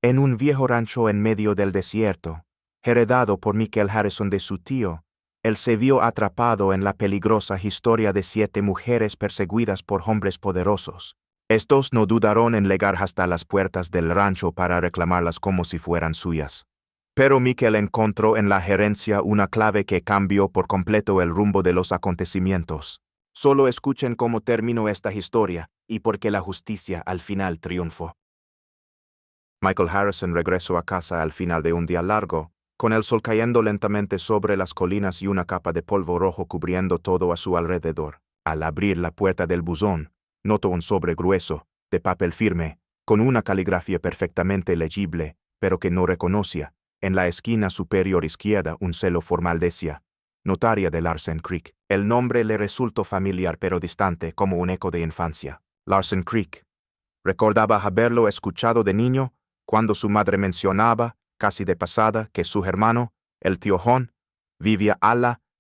en un viejo rancho en medio del desierto, heredado por Michael Harrison de su tío. Él se vio atrapado en la peligrosa historia de 7 mujeres perseguidas por hombres poderosos. Estos no dudaron en llegar hasta las puertas del rancho para reclamarlas como si fueran suyas. Pero Michael encontró en la gerencia una clave que cambió por completo el rumbo de los acontecimientos. Solo escuchen cómo terminó esta historia y por qué la justicia al final triunfó. Michael Harrison regresó a casa al final de un día largo, con el sol cayendo lentamente sobre las colinas y una capa de polvo rojo cubriendo todo a su alrededor. Al abrir la puerta del buzón, notó un sobre grueso, de papel firme, con una caligrafía perfectamente legible, pero que no reconocía. En la esquina superior izquierda un celo formal decía: Notaria de Larsen Creek. El nombre le resultó familiar pero distante, como un eco de infancia. Larsen Creek. Recordaba haberlo escuchado de niño, cuando su madre mencionaba, casi de pasada, que su hermano, el tío John, vivía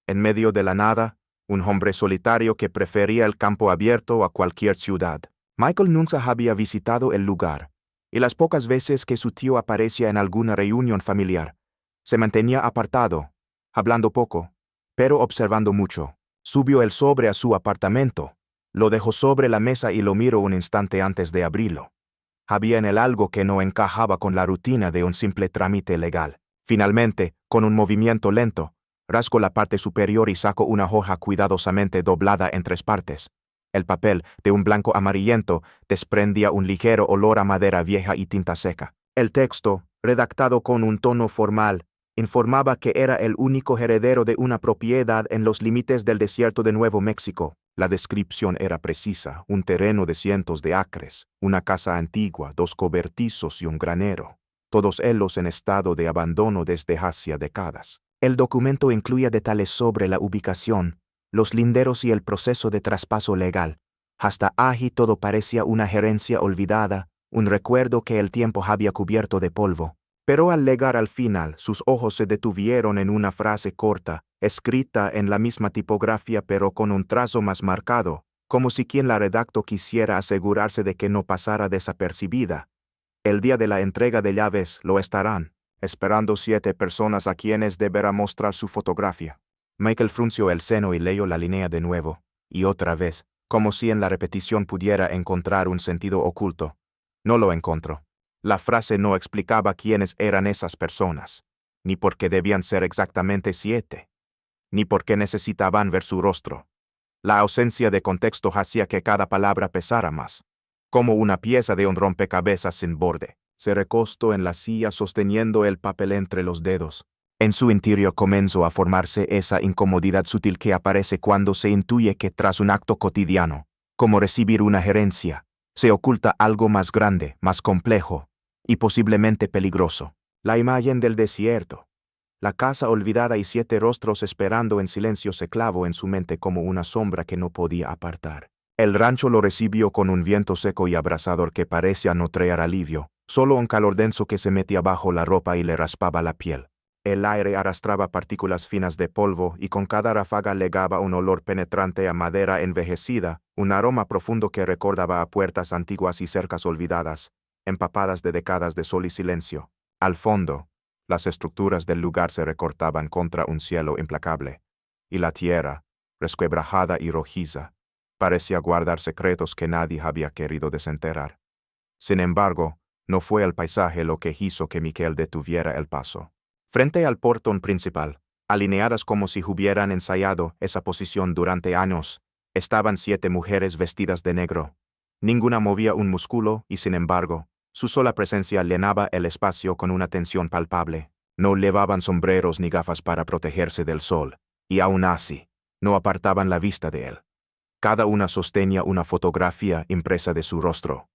en medio de la nada, un hombre solitario que prefería el campo abierto a cualquier ciudad. Michael nunca había visitado el lugar, y las pocas veces que su tío aparecía en alguna reunión familiar, se mantenía apartado, hablando poco, pero observando mucho. Subió el sobre a su apartamento, lo dejó sobre la mesa y lo miró un instante antes de abrirlo. Había en él algo que no encajaba con la rutina de un simple trámite legal. Finalmente, con un movimiento lento, rascó la parte superior y sacó una hoja cuidadosamente doblada en 3 partes. El papel, de un blanco amarillento, desprendía un ligero olor a madera vieja y tinta seca. El texto, redactado con un tono formal, informaba que era el único heredero de una propiedad en los límites del desierto de Nuevo México. La descripción era precisa: un terreno de cientos de acres, una casa antigua, 2 cobertizos y un granero, todos ellos en estado de abandono desde hacía décadas. El documento incluía detalles sobre la ubicación, los linderos y el proceso de traspaso legal. Hasta allí todo parecía una gerencia olvidada, un recuerdo que el tiempo había cubierto de polvo. Pero al llegar al final, sus ojos se detuvieron en una frase corta, escrita en la misma tipografía pero con un trazo más marcado, como si quien la redactó quisiera asegurarse de que no pasara desapercibida. El día de la entrega de llaves lo estarán esperando 7 personas a quienes deberá mostrar su fotografía. Michael frunció el seno y leyó la línea de nuevo, y otra vez, como si en la repetición pudiera encontrar un sentido oculto. No lo encontró. La frase no explicaba quiénes eran esas personas, ni por qué debían ser exactamente 7, ni por qué necesitaban ver su rostro. La ausencia de contexto hacía que cada palabra pesara más, como una pieza de un rompecabezas sin borde. Se recostó en la silla sosteniendo el papel entre los dedos. En su interior comenzó a formarse esa incomodidad sutil que aparece cuando se intuye que tras un acto cotidiano, como recibir una gerencia, se oculta algo más grande, más complejo y posiblemente peligroso. La imagen del desierto, la casa olvidada y 7 rostros esperando en silencio se clavó en su mente como una sombra que no podía apartar. El rancho lo recibió con un viento seco y abrasador que parecía no traer alivio, solo un calor denso que se metía bajo la ropa y le raspaba la piel. El aire arrastraba partículas finas de polvo y con cada ráfaga legaba un olor penetrante a madera envejecida, un aroma profundo que recordaba a puertas antiguas y cercas olvidadas, empapadas de décadas de sol y silencio. Al fondo, las estructuras del lugar se recortaban contra un cielo implacable, y la tierra, resquebrajada y rojiza, parecía guardar secretos que nadie había querido desenterrar. Sin embargo, no fue el paisaje lo que hizo que Michael detuviera el paso. Frente al portón principal, alineadas como si hubieran ensayado esa posición durante años, estaban 7 mujeres vestidas de negro. Ninguna movía un músculo y, sin embargo, su sola presencia llenaba el espacio con una tensión palpable. No llevaban sombreros ni gafas para protegerse del sol, y aún así, no apartaban la vista de él. Cada una sostenía una fotografía impresa de su rostro.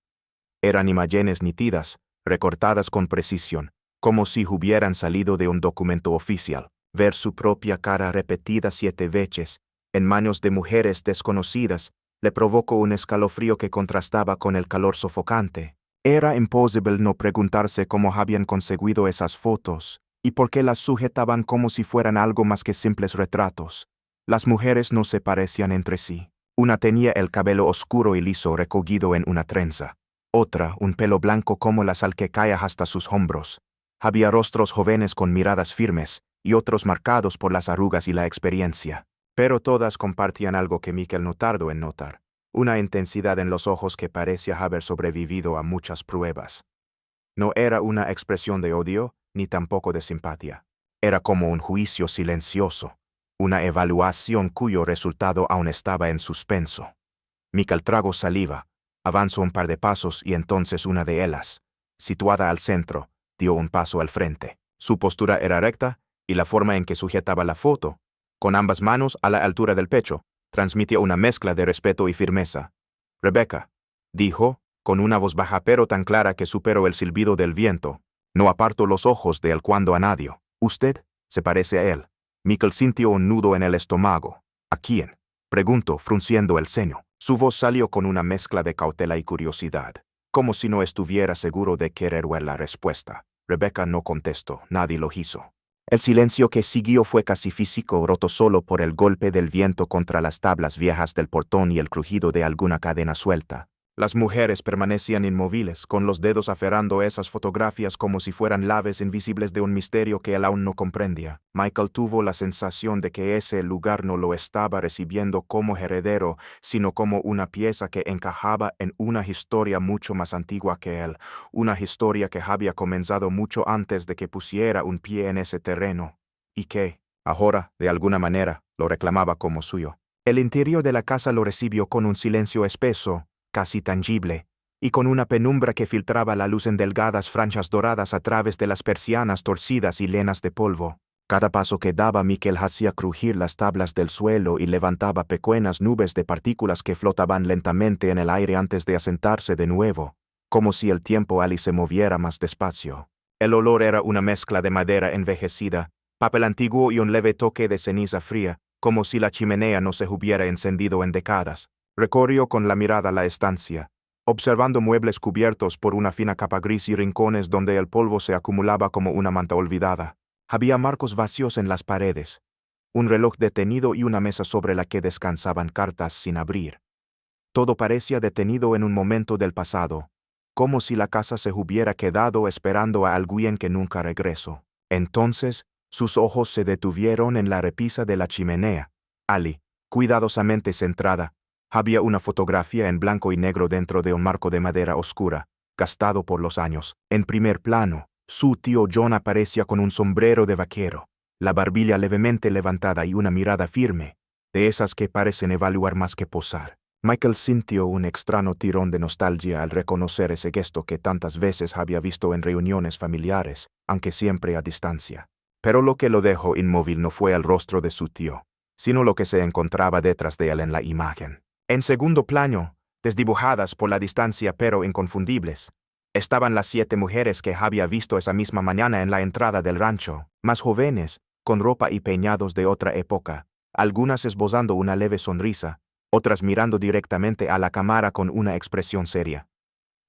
Eran imágenes nítidas, recortadas con precisión, como si hubieran salido de un documento oficial. Ver su propia cara repetida 7 veces, en manos de mujeres desconocidas, le provocó un escalofrío que contrastaba con el calor sofocante. Era imposible no preguntarse cómo habían conseguido esas fotos, y por qué las sujetaban como si fueran algo más que simples retratos. Las mujeres no se parecían entre sí. Una tenía el cabello oscuro y liso recogido en una trenza. Otra, un pelo blanco como la sal que cae hasta sus hombros. Había rostros jóvenes con miradas firmes, y otros marcados por las arrugas y la experiencia. Pero todas compartían algo que Miquel no tardó en notar. Una intensidad en los ojos que parecía haber sobrevivido a muchas pruebas. No era una expresión de odio, ni tampoco de simpatía. Era como un juicio silencioso, una evaluación cuyo resultado aún estaba en suspenso. Miquel tragó saliva, avanzó un par de pasos y entonces una de ellas, situada al centro, dio un paso al frente. Su postura era recta y la forma en que sujetaba la foto, con ambas manos a la altura del pecho, transmitía una mezcla de respeto y firmeza. «Rebecca», dijo, con una voz baja pero tan clara que superó el silbido del viento. «No aparto los ojos de él cuando a nadie. ¿Usted se parece a él?» Miquel sintió un nudo en el estómago. «¿A quién?», preguntó, frunciendo el ceño. Su voz salió con una mezcla de cautela y curiosidad, como si no estuviera seguro de querer oír la respuesta. Rebecca no contestó, nadie lo hizo. El silencio que siguió fue casi físico, roto solo por el golpe del viento contra las tablas viejas del portón y el crujido de alguna cadena suelta. Las mujeres permanecían inmóviles, con los dedos aferrando esas fotografías como si fueran llaves invisibles de un misterio que él aún no comprendía. Miquel tuvo la sensación de que ese lugar no lo estaba recibiendo como heredero, sino como una pieza que encajaba en una historia mucho más antigua que él, una historia que había comenzado mucho antes de que pusiera un pie en ese terreno, y que, ahora, de alguna manera, lo reclamaba como suyo. El interior de la casa lo recibió con un silencio espeso, casi tangible, y con una penumbra que filtraba la luz en delgadas franjas doradas a través de las persianas torcidas y llenas de polvo. Cada paso que daba Miquel hacía crujir las tablas del suelo y levantaba pequeñas nubes de partículas que flotaban lentamente en el aire antes de asentarse de nuevo, como si el tiempo allí se moviera más despacio. El olor era una mezcla de madera envejecida, papel antiguo y un leve toque de ceniza fría, como si la chimenea no se hubiera encendido en décadas. Recorrió con la mirada la estancia, observando muebles cubiertos por una fina capa gris y rincones donde el polvo se acumulaba como una manta olvidada. Había marcos vacíos en las paredes, un reloj detenido y una mesa sobre la que descansaban cartas sin abrir. Todo parecía detenido en un momento del pasado, como si la casa se hubiera quedado esperando a alguien que nunca regresó. Entonces, sus ojos se detuvieron en la repisa de la chimenea. Allí, cuidadosamente centrada, había una fotografía en blanco y negro dentro de un marco de madera oscura, gastado por los años. En primer plano, su tío John aparecía con un sombrero de vaquero, la barbilla levemente levantada y una mirada firme, de esas que parecen evaluar más que posar. Miquel sintió un extraño tirón de nostalgia al reconocer ese gesto que tantas veces había visto en reuniones familiares, aunque siempre a distancia. Pero lo que lo dejó inmóvil no fue el rostro de su tío, sino lo que se encontraba detrás de él en la imagen. En segundo plano, desdibujadas por la distancia pero inconfundibles, estaban las 7 mujeres que había visto esa misma mañana en la entrada del rancho, más jóvenes, con ropa y peinados de otra época, algunas esbozando una leve sonrisa, otras mirando directamente a la cámara con una expresión seria.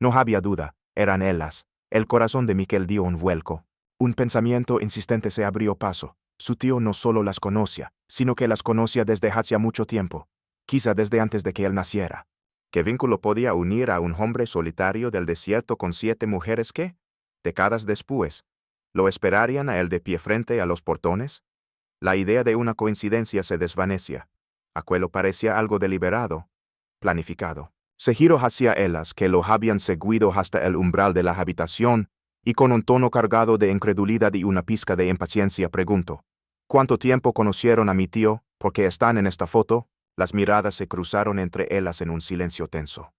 No había duda, eran ellas. El corazón de Miquel dio un vuelco. Un pensamiento insistente se abrió paso. Su tío no solo las conocía, sino que las conocía desde hacía mucho tiempo, quizá desde antes de que él naciera. ¿Qué vínculo podía unir a un hombre solitario del desierto con 7 mujeres que, décadas después, lo esperarían a él de pie frente a los portones? La idea de una coincidencia se desvanecía. Aquello parecía algo deliberado, planificado. Se giró hacia ellas, que lo habían seguido hasta el umbral de la habitación, y con un tono cargado de incredulidad y una pizca de impaciencia preguntó: «¿Cuánto tiempo conocieron a mi tío? ¿Por qué están en esta foto?» Las miradas se cruzaron entre ellas en un silencio tenso.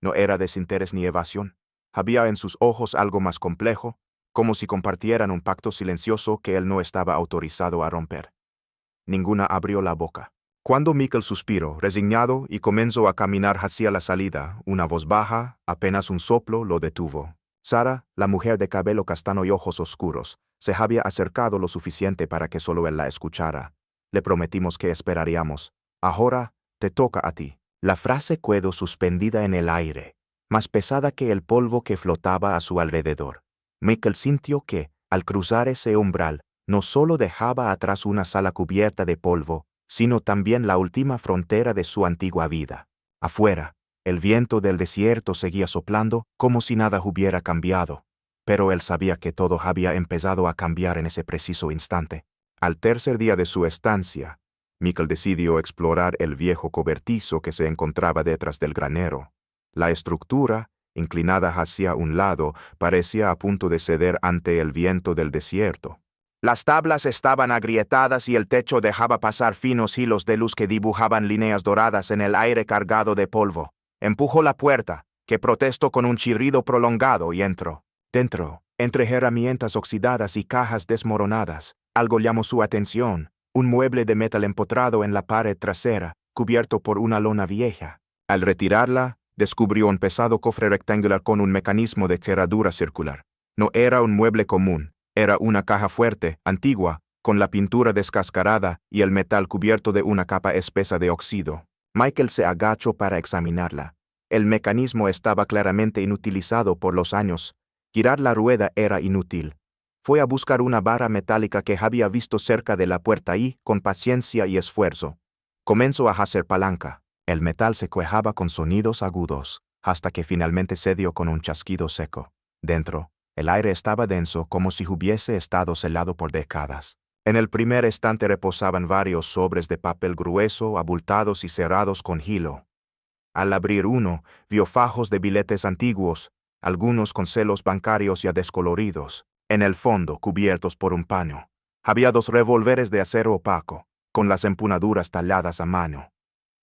No era desinterés ni evasión. Había en sus ojos algo más complejo, como si compartieran un pacto silencioso que él no estaba autorizado a romper. Ninguna abrió la boca. Cuando Miquel suspiró, resignado, y comenzó a caminar hacia la salida, una voz baja, apenas un soplo, lo detuvo. Sara, la mujer de cabello castaño y ojos oscuros, se había acercado lo suficiente para que solo él la escuchara. «Le prometimos que esperaríamos. Ahora te toca a ti». La frase quedó suspendida en el aire, más pesada que el polvo que flotaba a su alrededor. Miquel sintió que, al cruzar ese umbral, no solo dejaba atrás una sala cubierta de polvo, sino también la última frontera de su antigua vida. Afuera, El viento del desierto seguía soplando como si nada hubiera cambiado, pero él sabía que todo había empezado a cambiar en ese preciso instante. Al tercer día de su estancia, Mikkel decidió explorar el viejo cobertizo que se encontraba detrás del granero. La estructura, inclinada hacia un lado, parecía a punto de ceder ante el viento del desierto. Las tablas estaban agrietadas y el techo dejaba pasar finos hilos de luz que dibujaban líneas doradas en el aire cargado de polvo. Empujó la puerta, que protestó con un chirrido prolongado, y entró. Dentro, entre herramientas oxidadas y cajas desmoronadas, algo llamó su atención: un mueble de metal empotrado en la pared trasera, cubierto por una lona vieja. Al retirarla, descubrió un pesado cofre rectangular con un mecanismo de cerradura circular. No era un mueble común, era una caja fuerte, antigua, con la pintura descascarada y el metal cubierto de una capa espesa de óxido. Michael se agachó para examinarla. El mecanismo estaba claramente inutilizado por los años. Girar la rueda era inútil. Fue a buscar una barra metálica que había visto cerca de la puerta y, con paciencia y esfuerzo, comenzó a hacer palanca. El metal se cuajaba con sonidos agudos, hasta que finalmente cedió con un chasquido seco. Dentro, el aire estaba denso como si hubiese estado celado por décadas. En el primer estante reposaban varios sobres de papel grueso, abultados y cerrados con hilo. Al abrir uno, vio fajos de billetes antiguos, algunos con celos bancarios ya descoloridos. En el fondo, cubiertos por un paño, había 2 revólveres de acero opaco, con las empuñaduras talladas a mano.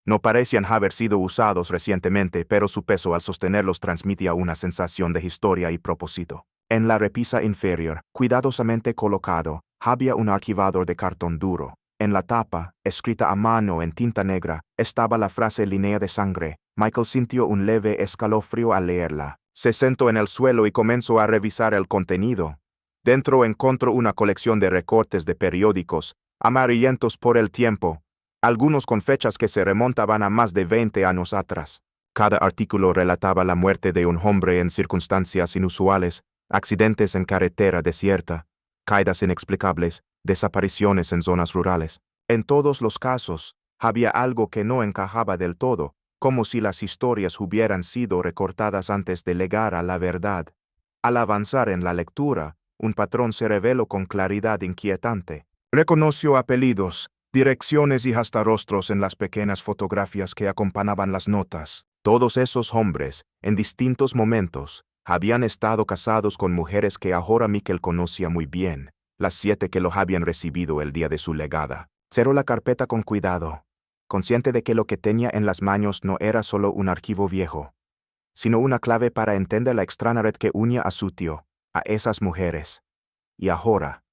No parecían haber sido usados recientemente, pero su peso al sostenerlos transmitía una sensación de historia y propósito. En la repisa inferior, cuidadosamente colocado, había un archivador de cartón duro. En la tapa, escrita a mano en tinta negra, estaba la frase línea de sangre. Michael sintió un leve escalofrío al leerla. Se sentó en el suelo y comenzó a revisar el contenido. Dentro encontró una colección de recortes de periódicos, amarillentos por el tiempo, algunos con fechas que se remontaban a más de 20 años atrás. Cada artículo relataba la muerte de un hombre en circunstancias inusuales, accidentes en carretera desierta, caídas inexplicables, desapariciones en zonas rurales. En todos los casos, había algo que no encajaba del todo, como si las historias hubieran sido recortadas antes de llegar a la verdad. Al avanzar en la lectura, un patrón se reveló con claridad inquietante. Reconoció apellidos, direcciones y hasta rostros en las pequeñas fotografías que acompañaban las notas. Todos esos hombres, en distintos momentos, habían estado casados con mujeres que ahora Mikkel conocía muy bien, las 7 que lo habían recibido el día de su llegada. Cerró la carpeta con cuidado, consciente de que lo que tenía en las manos no era solo un archivo viejo, sino una clave para entender la extraña red que unía a su tío, a esas mujeres, y ahora,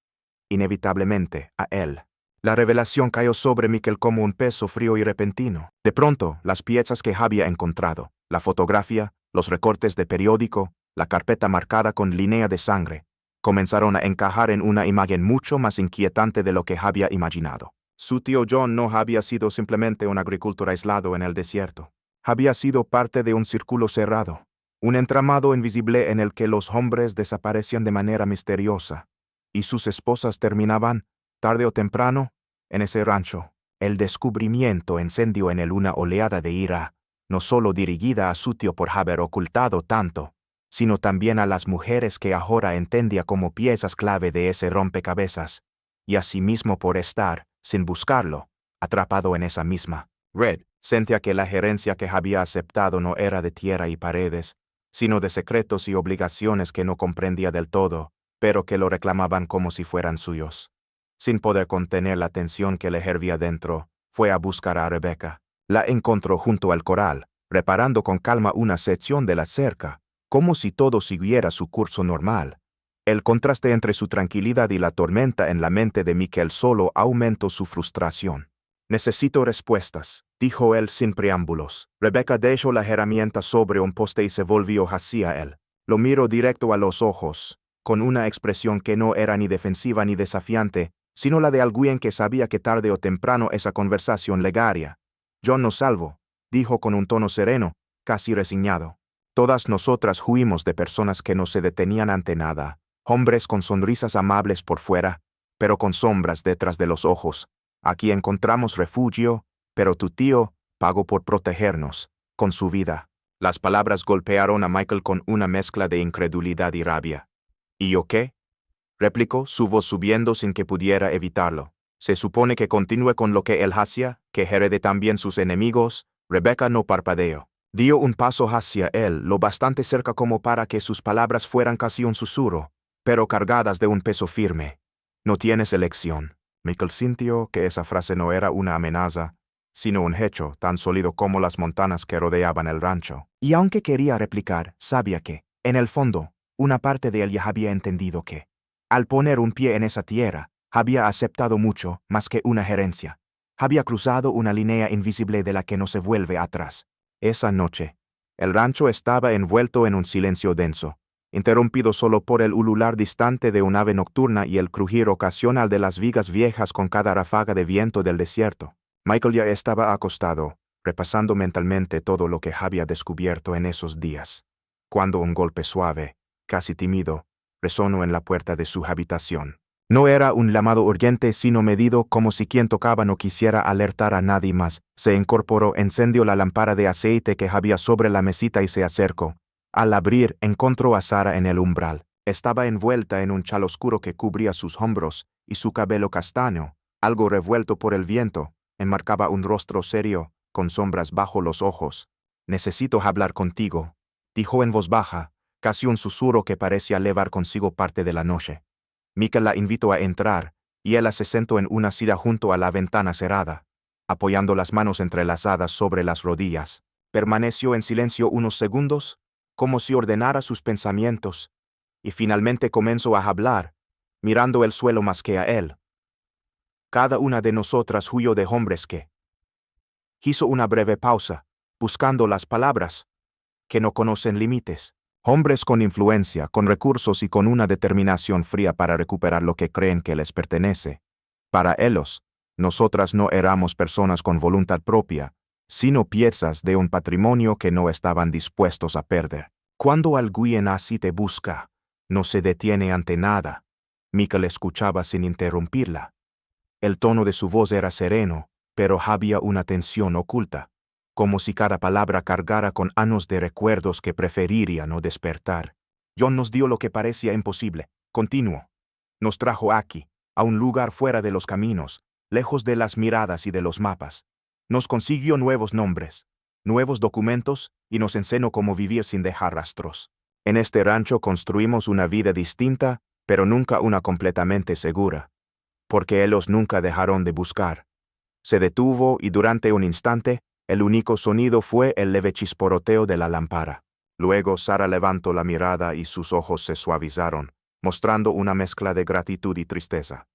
inevitablemente, a él. La revelación cayó sobre Mikkel como un peso frío y repentino. De pronto, las piezas que había encontrado, la fotografía, los recortes de periódico, la carpeta marcada con línea de sangre, comenzaron a encajar en una imagen mucho más inquietante de lo que había imaginado. Su tío John no había sido simplemente un agricultor aislado en el desierto. Había sido parte de un círculo cerrado, un entramado invisible en el que los hombres desaparecían de manera misteriosa, y sus esposas terminaban, tarde o temprano, en ese rancho. El descubrimiento encendió en él una oleada de ira, no solo dirigida a su tío por haber ocultado tanto, sino también a las mujeres que ahora entendía como piezas clave de ese rompecabezas, y asimismo por estar, sin buscarlo, atrapado en esa misma red. Sentía que la gerencia que había aceptado no era de tierra y paredes, sino de secretos y obligaciones que no comprendía del todo, pero que lo reclamaban como si fueran suyos. Sin poder contener la tensión que le hervía dentro, fue a buscar a Rebecca. La encontró junto al corral, reparando con calma una sección de la cerca, como si todo siguiera su curso normal. El contraste entre su tranquilidad y la tormenta en la mente de Mikkel solo aumentó su frustración. «Necesito respuestas», dijo él sin preámbulos. Rebecca dejó la herramienta sobre un poste y se volvió hacia él. Lo miró directo a los ojos, con una expresión que no era ni defensiva ni desafiante, sino la de alguien que sabía que tarde o temprano esa conversación llegaría. «John nos salvó», dijo con un tono sereno, casi resignado. «Todas nosotras huimos de personas que no se detenían ante nada, hombres con sonrisas amables por fuera, pero con sombras detrás de los ojos. Aquí encontramos refugio, pero tu tío pagó por protegernos, con su vida». Las palabras golpearon a Michael con una mezcla de incredulidad y rabia. ¿Y yo qué? Replicó, su voz subiendo sin que pudiera evitarlo. Se supone que continúe con lo que él hacía, que herede también sus enemigos. Rebecca no parpadeó. Dio un paso hacia él, lo bastante cerca como para que sus palabras fueran casi un susurro, pero cargadas de un peso firme. No tienes elección. Michael sintió que esa frase no era una amenaza, sino un hecho tan sólido como las montañas que rodeaban el rancho. Y aunque quería replicar, sabía que, en el fondo, una parte de él ya había entendido que, al poner un pie en esa tierra, había aceptado mucho más que una herencia. Había cruzado una línea invisible de la que no se vuelve atrás. Esa noche, el rancho estaba envuelto en un silencio denso, interrumpido solo por el ulular distante de un ave nocturna y el crujir ocasional de las vigas viejas con cada ráfaga de viento del desierto. Michael ya estaba acostado, repasando mentalmente todo lo que había descubierto en esos días, cuando un golpe suave, casi tímido, resonó en la puerta de su habitación. No era un llamado urgente sino medido, como si quien tocaba no quisiera alertar a nadie más. Se incorporó, encendió la lámpara de aceite que había sobre la mesita y se acercó. Al abrir, encontró a Sara en el umbral. Estaba envuelta en un chal oscuro que cubría sus hombros, y su cabello castaño, algo revuelto por el viento, enmarcaba un rostro serio, con sombras bajo los ojos. «Necesito hablar contigo», dijo en voz baja, casi un susurro que parecía llevar consigo parte de la noche. Michael la invitó a entrar, y ella se sentó en una silla junto a la ventana cerrada, apoyando las manos entrelazadas sobre las rodillas. Permaneció en silencio unos segundos, como si ordenara sus pensamientos, y finalmente comenzó a hablar, mirando el suelo más que a él. Cada una de nosotras huyó de hombres que... Hizo una breve pausa, buscando las palabras, que no conocen límites. Hombres con influencia, con recursos y con una determinación fría para recuperar lo que creen que les pertenece. Para ellos, nosotras no éramos personas con voluntad propia, sino piezas de un patrimonio que no estaban dispuestos a perder. Cuando alguien así te busca, no se detiene ante nada. Michael escuchaba sin interrumpirla. El tono de su voz era sereno, pero había una tensión oculta, como si cada palabra cargara con años de recuerdos que preferiría no despertar. John nos dio lo que parecía imposible, continuó. Nos trajo aquí, a un lugar fuera de los caminos, lejos de las miradas y de los mapas. Nos consiguió nuevos nombres, nuevos documentos, y nos enseñó cómo vivir sin dejar rastros. En este rancho construimos una vida distinta, pero nunca una completamente segura, porque ellos nunca dejaron de buscar. Se detuvo y durante un instante, el único sonido fue el leve chisporroteo de la lámpara. Luego Sara levantó la mirada y sus ojos se suavizaron, mostrando una mezcla de gratitud y tristeza.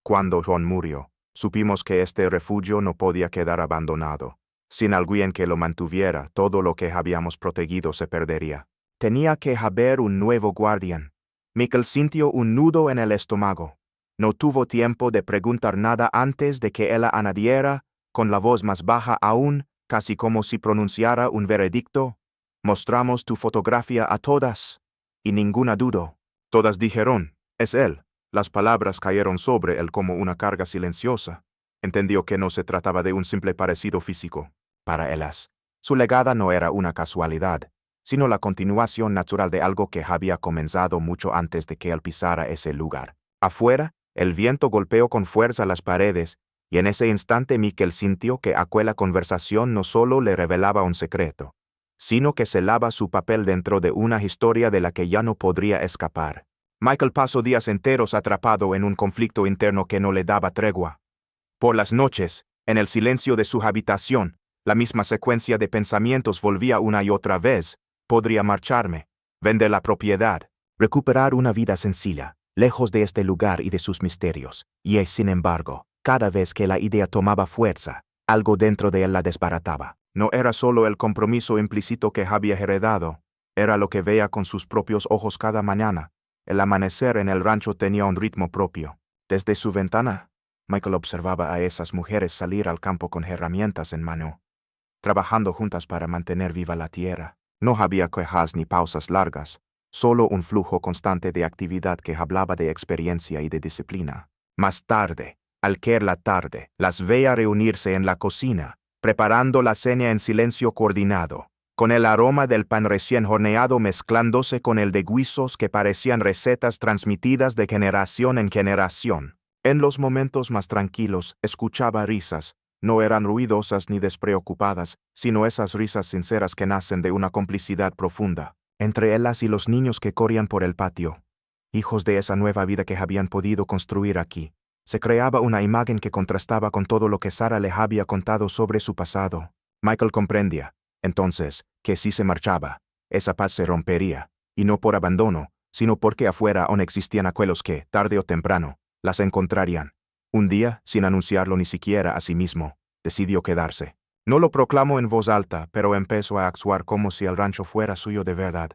Cuando John murió, supimos que este refugio no podía quedar abandonado. Sin alguien que lo mantuviera, todo lo que habíamos protegido se perdería. Tenía que haber un nuevo guardián. Michael sintió un nudo en el estómago. No tuvo tiempo de preguntar nada antes de que ella añadiera, con la voz más baja aún, casi como si pronunciara un veredicto: «Mostramos tu fotografía a todas». Y ninguna dudó. Todas dijeron: «Es él». Las palabras cayeron sobre él como una carga silenciosa. Entendió que no se trataba de un simple parecido físico. Para ellas, su legada no era una casualidad, sino la continuación natural de algo que había comenzado mucho antes de que él pisara ese lugar. Afuera, el viento golpeó con fuerza las paredes, y en ese instante Michael sintió que aquella conversación no solo le revelaba un secreto, sino que celaba su papel dentro de una historia de la que ya no podría escapar. Michael pasó días enteros atrapado en un conflicto interno que no le daba tregua. Por las noches, en el silencio de su habitación, la misma secuencia de pensamientos volvía una y otra vez. Podría marcharme, vender la propiedad, recuperar una vida sencilla, lejos de este lugar y de sus misterios. Y sin embargo, cada vez que la idea tomaba fuerza, algo dentro de él la desbarataba. No era solo el compromiso implícito que había heredado, era lo que veía con sus propios ojos cada mañana. El amanecer en el rancho tenía un ritmo propio. Desde su ventana, Michael observaba a esas mujeres salir al campo con herramientas en mano, trabajando juntas para mantener viva la tierra. No había quejas ni pausas largas, solo un flujo constante de actividad que hablaba de experiencia y de disciplina. Más tarde, al caer la tarde, las veía reunirse en la cocina, preparando la cena en silencio coordinado. con el aroma del pan recién horneado mezclándose con el de guisos que parecían recetas transmitidas de generación en generación. En los momentos más tranquilos, escuchaba risas. No eran ruidosas ni despreocupadas, sino esas risas sinceras que nacen de una complicidad profunda, entre ellas y los niños que corrían por el patio, hijos de esa nueva vida que habían podido construir aquí. Se creaba una imagen que contrastaba con todo lo que Sara le había contado sobre su pasado. Michael comprendía, entonces, que si se marchaba, esa paz se rompería, y no por abandono, sino porque afuera aún existían aquellos que, tarde o temprano, las encontrarían. Un día, sin anunciarlo ni siquiera a sí mismo, decidió quedarse. No lo proclamó en voz alta, pero empezó a actuar como si el rancho fuera suyo de verdad.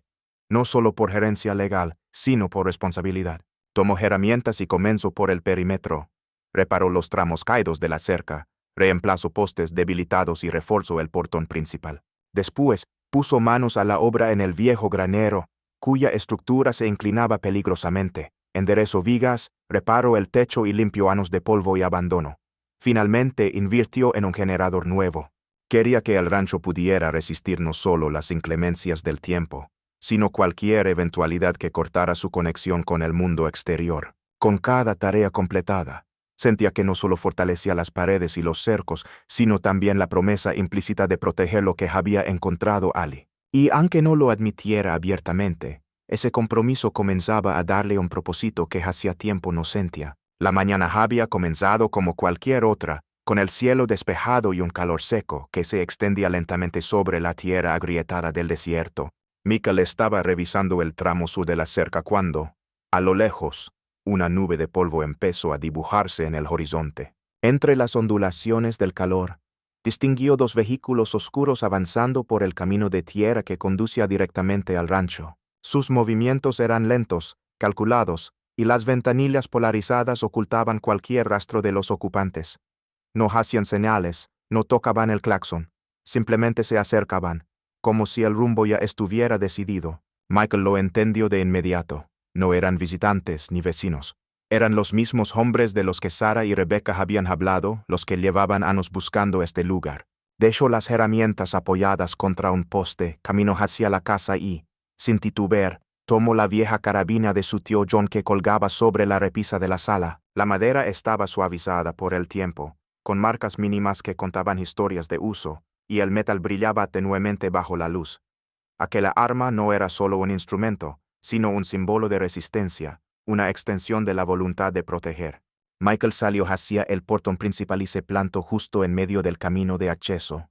No solo por gerencia legal, sino por responsabilidad. Tomó herramientas y comenzó por el perímetro. Reparó los tramos caídos de la cerca, reemplazó postes debilitados y reforzó el portón principal. Después, puso manos a la obra en el viejo granero, cuya estructura se inclinaba peligrosamente. Enderezó vigas, reparó el techo y limpió años de polvo y abandono. Finalmente invirtió en un generador nuevo. Quería que el rancho pudiera resistir no solo las inclemencias del tiempo, sino cualquier eventualidad que cortara su conexión con el mundo exterior. Con cada tarea completada, sentía que no solo fortalecía las paredes y los cercos, sino también la promesa implícita de proteger lo que había encontrado Ali. Y aunque no lo admitiera abiertamente, ese compromiso comenzaba a darle un propósito que hacía tiempo no sentía. La mañana había comenzado como cualquier otra, con el cielo despejado y un calor seco que se extendía lentamente sobre la tierra agrietada del desierto. Michael estaba revisando el tramo sur de la cerca cuando, a lo lejos, una nube de polvo empezó a dibujarse en el horizonte. Entre las ondulaciones del calor, distinguió dos vehículos oscuros avanzando por el camino de tierra que conducía directamente al rancho. Sus movimientos eran lentos, calculados, y las ventanillas polarizadas ocultaban cualquier rastro de los ocupantes. No hacían señales, no tocaban el claxon, simplemente se acercaban, como si el rumbo ya estuviera decidido. Michael lo entendió de inmediato. No eran visitantes ni vecinos. Eran los mismos hombres de los que Sara y Rebecca habían hablado, los que llevaban años buscando este lugar. Dejó las herramientas apoyadas contra un poste, caminó hacia la casa y, sin titubear, tomó la vieja carabina de su tío John que colgaba sobre la repisa de la sala. La madera estaba suavizada por el tiempo, con marcas mínimas que contaban historias de uso, y el metal brillaba tenuemente bajo la luz. Aquella arma no era solo un instrumento, sino un símbolo de resistencia, una extensión de la voluntad de proteger. Michael salió hacia el portón principal y se plantó justo en medio del camino de acceso.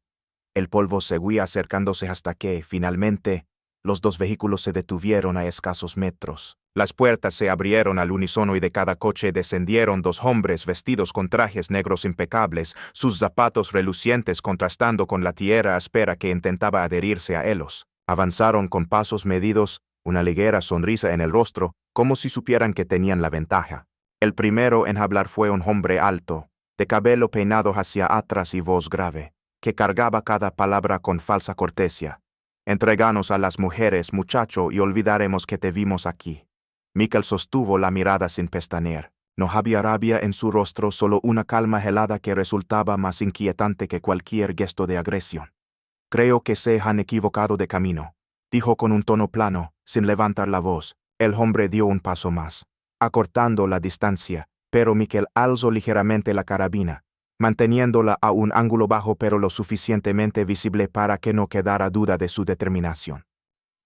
El polvo seguía acercándose hasta que, finalmente, los dos vehículos se detuvieron a escasos metros. Las puertas se abrieron al unísono y de cada coche descendieron dos hombres vestidos con trajes negros impecables, sus zapatos relucientes contrastando con la tierra áspera que intentaba adherirse a ellos. Avanzaron con pasos medidos, una ligera sonrisa en el rostro, como si supieran que tenían la ventaja. El primero en hablar fue un hombre alto, de cabello peinado hacia atrás y voz grave, que cargaba cada palabra con falsa cortesía. «Entréganos a las mujeres, muchacho, y olvidaremos que te vimos aquí». Michael sostuvo la mirada sin pestañear. No había rabia en su rostro, solo una calma helada que resultaba más inquietante que cualquier gesto de agresión. «Creo que se han equivocado de camino», dijo con un tono plano, sin levantar la voz. El hombre dio un paso más, acortando la distancia, pero Michael alzó ligeramente la carabina, manteniéndola a un ángulo bajo pero lo suficientemente visible para que no quedara duda de su determinación.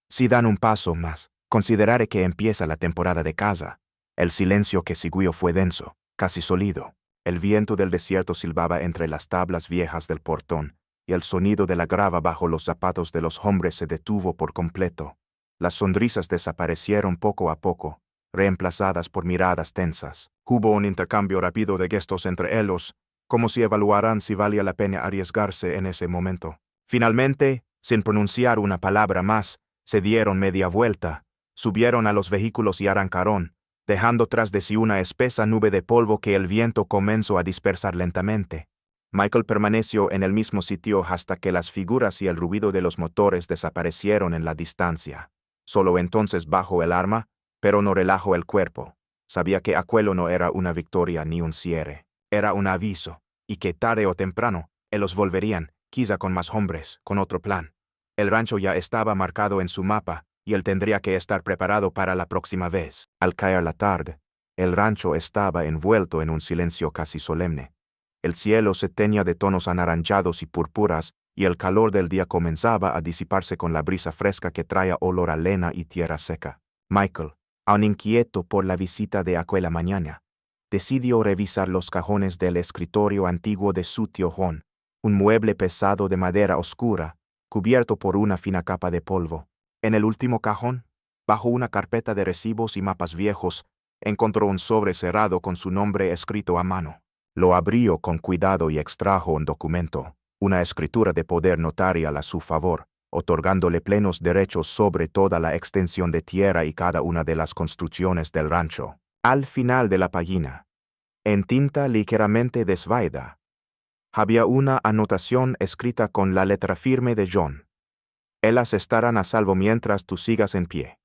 «Si dan un paso más, consideraré que empieza la temporada de caza». El silencio que siguió fue denso, casi sólido. El viento del desierto silbaba entre las tablas viejas del portón, y el sonido de la grava bajo los zapatos de los hombres se detuvo por completo. Las sonrisas desaparecieron poco a poco, reemplazadas por miradas tensas. Hubo un intercambio rápido de gestos entre ellos, como si evaluaran si valía la pena arriesgarse en ese momento. Finalmente, sin pronunciar una palabra más, se dieron media vuelta, subieron a los vehículos y arrancaron, dejando tras de sí una espesa nube de polvo que el viento comenzó a dispersar lentamente. Michael permaneció en el mismo sitio hasta que las figuras y el ruido de los motores desaparecieron en la distancia. Solo entonces bajó el arma, pero no relajó el cuerpo. Sabía que aquello no era una victoria ni un cierre. Era un aviso, y que tarde o temprano, ellos volverían, quizá con más hombres, con otro plan. El rancho ya estaba marcado en su mapa, y él tendría que estar preparado para la próxima vez. Al caer la tarde, el rancho estaba envuelto en un silencio casi solemne. El cielo se teñía de tonos anaranjados y púrpuras, y el calor del día comenzaba a disiparse con la brisa fresca que traía olor a lena y tierra seca. Michael, aún inquieto por la visita de aquella mañana, decidió revisar los cajones del escritorio antiguo de su tío Juan, un mueble pesado de madera oscura, cubierto por una fina capa de polvo. En el último cajón, bajo una carpeta de recibos y mapas viejos, encontró un sobre cerrado con su nombre escrito a mano. Lo abrió con cuidado y extrajo un documento, una escritura de poder notarial a su favor, otorgándole plenos derechos sobre toda la extensión de tierra y cada una de las construcciones del rancho. Al final de la página, en tinta ligeramente desvaída, había una anotación escrita con la letra firme de John. Ellas estarán a salvo mientras tú sigas en pie.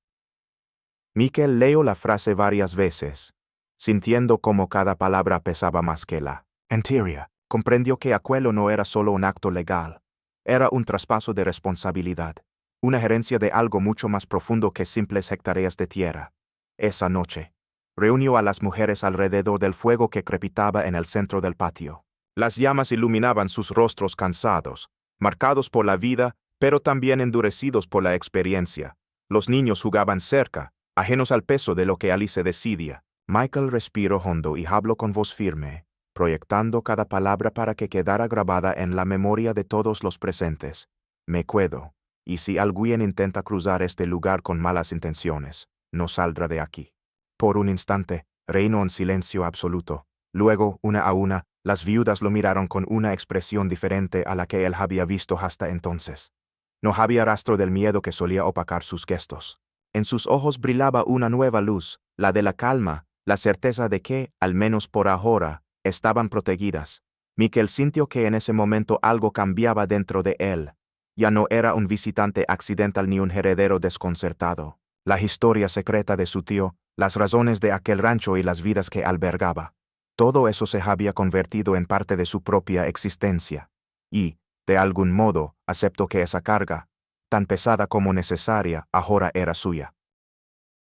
Michael leyó la frase varias veces, sintiendo como cada palabra pesaba más que la anterior. Comprendió que aquello no era solo un acto legal, era un traspaso de responsabilidad, una gerencia de algo mucho más profundo que simples hectáreas de tierra. Esa noche, reunió a las mujeres alrededor del fuego que crepitaba en el centro del patio. Las llamas iluminaban sus rostros cansados, marcados por la vida, pero también endurecidos por la experiencia. Los niños jugaban cerca, ajenos al peso de lo que Alice decidía. Michael respiró hondo y habló con voz firme, proyectando cada palabra para que quedara grabada en la memoria de todos los presentes. Me quedo, y si alguien intenta cruzar este lugar con malas intenciones, no saldrá de aquí. Por un instante, reinó un silencio absoluto. Luego, una a una, las viudas lo miraron con una expresión diferente a la que él había visto hasta entonces. No había rastro del miedo que solía opacar sus gestos. En sus ojos brillaba una nueva luz, la de la calma, la certeza de que, al menos por ahora, estaban protegidas. Michael sintió que en ese momento algo cambiaba dentro de él. Ya no era un visitante accidental ni un heredero desconcertado. La historia secreta de su tío, las razones de aquel rancho y las vidas que albergaba. Todo eso se había convertido en parte de su propia existencia. Y, de algún modo, aceptó que esa carga, tan pesada como necesaria, ahora era suya.